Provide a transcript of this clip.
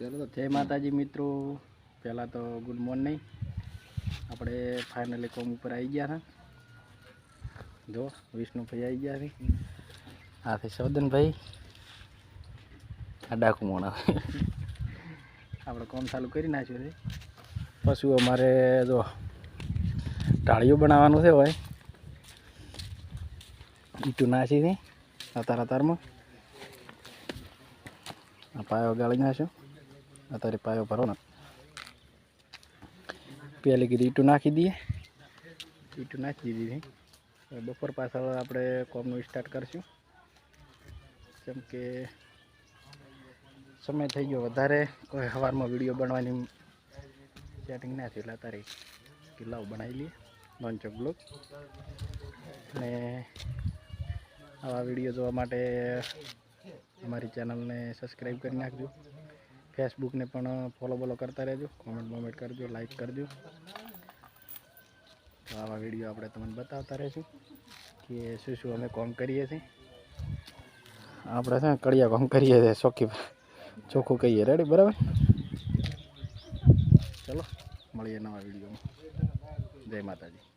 चलो तो जय माताजी मित्रों। पहला तो गुड मॉर्निंग। આપણે ફાઇનલી કોમ ઉપર આવી ગયા હતા। જો વિષ્ણુ ભાઈ આવી ગયા છે, આ છે સૌદનભાઈ, આ ડાકુ મોણા। આપણે કોમ ચાલુ કરી નાખ્યું છે। પછી અમારે જો ટાળીઓ બનાવવાનું છે, હોય ઈટું નાખી છે અતારમાં। આ પાયો ગાળી નાખ્યો, અત્યારે પાયો ભરવાનો। પહેલી કીધી ઈટું નાખી દઈએ, ઈટું નાખી દીધી છે। બપોર પાછળ આપણે કોમનું સ્ટાર્ટ કરશું, કેમ કે સમય થઈ ગયો વધારે। કોઈ સવારમાં વિડીયો બનાવવાની સેટિંગ ના થયું, એટલે અત્યારે કિલ્લાઓ બનાવી લઈએ નોનચોક બ્લોગ। અને આવા વિડીયો જોવા માટે અમારી ચેનલને સબસ્ક્રાઈબ કરી નાખજો। ફેસબુકને પણ ફોલો કરતા રહેજો, કોમેન્ટ કરજો, લાઈક કરજો। તો આવા વિડીયો આપણે તમને બતાવતા રહીશું કે શું અમે કોમ કરીએ છીએ। આપણે છે ને કડિયા કોમ કરીએ છીએ, ચોખ્ખું કહીએ। રેડી? બરાબર? ચલો મળીએ નવા વિડીયોમાં। જય માતાજી।